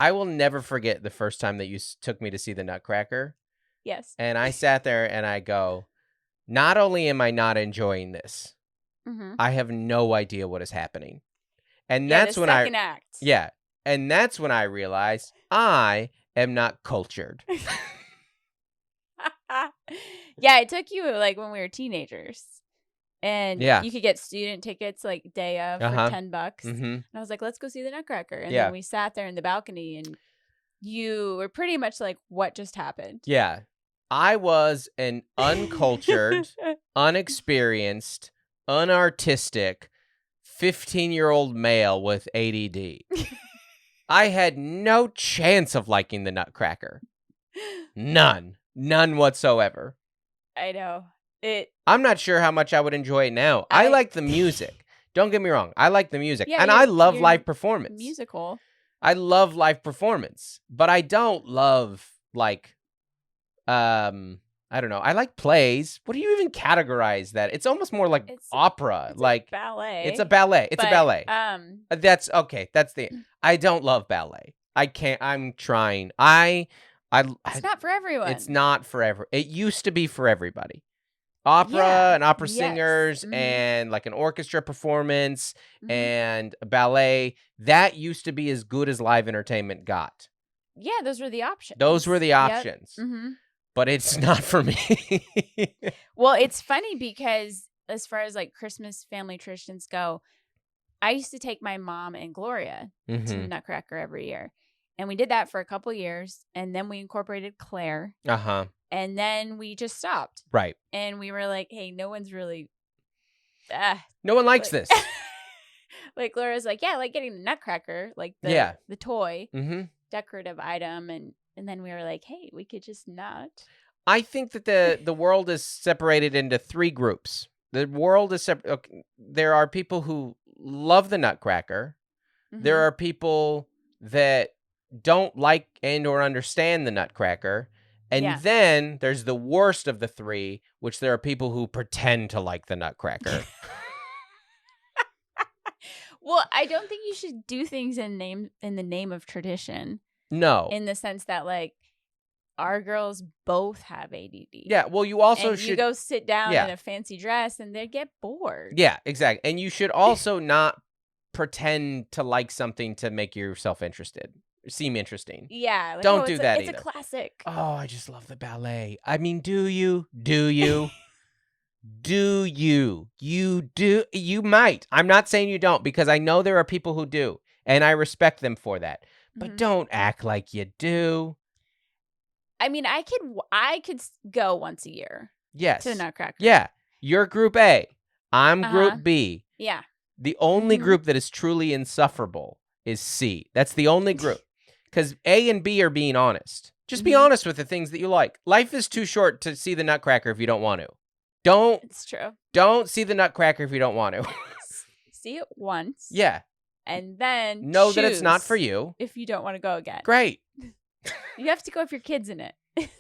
I will never forget the first time that you took me to see the Nutcracker. Yes. And I sat there and I go, not only am I not enjoying this, I have no idea what is happening. And that's the when second act. Yeah. And that's when I realized I am not cultured. Yeah, it took you like when we were teenagers. And you could get student tickets like day of for $10. And I was like, let's go see the Nutcracker. And then we sat there in the balcony and you were pretty much like, what just happened? Yeah. I was an uncultured, unexperienced, unartistic 15-year-old male with ADD. I had no chance of liking the Nutcracker. None whatsoever. I know. I'm not sure how much I would enjoy it now. I like the music. Don't get me wrong. I like the music. Yeah, and I love live performance. Musical. I love live performance. But I don't love, like, I don't know. I like plays. What do you even categorize that? It's almost more like opera. It's like ballet. It's a ballet. It's a ballet. That's okay. That's the... Mm. I don't love ballet. I can't... I'm trying. It's not for everyone. It's not for everyone. It used to be for everybody. Opera and opera singers and like an orchestra performance and a ballet. That used to be as good as live entertainment got. Yeah, those were the options. Yep. But it's not for me. Well, it's funny because as far as like Christmas family traditions go, I used to take my mom and Gloria to the Nutcracker every year. And we did that for a couple years. And then we incorporated Claire. And then we just stopped. Right. And we were like, hey, no one's really... no one likes this. Like, Laura's like, yeah, I like getting the Nutcracker, like the toy, decorative item. And then we were like, hey, we could just not. I think that the world is separated into three groups. The world is there are people who love the Nutcracker. There are people that don't like and or understand the Nutcracker. And then there's the worst of the three, which there are people who pretend to like the Nutcracker. Well, I don't think you should do things in the name of tradition. No. In the sense that, like, our girls both have ADD. Yeah, well, you also should... you go sit down in a fancy dress and they get bored. Yeah, exactly. And you should also not pretend to like something to make yourself interested. Seem interesting. Yeah. Like, don't do that either. It's a classic. Oh, I just love the ballet. I mean, do you? Do you? Do you? You do? You might. I'm not saying you don't, because I know there are people who do, and I respect them for that. But don't act like you do. I mean, I could go once a year. Yes. To the Nutcracker. Yeah. You're Group A. I'm Group B. Yeah. The only group that is truly insufferable is C. That's the only group. Because A and B are being honest. Just be honest with the things that you like. Life is too short to see the Nutcracker if you don't want to. It's true. Don't see the Nutcracker if you don't want to. See it once. Yeah. And then know that it's not for you. If you don't want to go again. Great. You have to go if your kid's in it.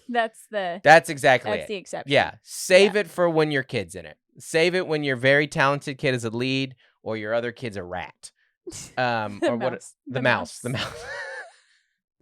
That's exactly the exception. Yeah. Save it for when your kid's in it. Save it when your very talented kid is a lead or your other kid's a rat. The mouse. The mouse.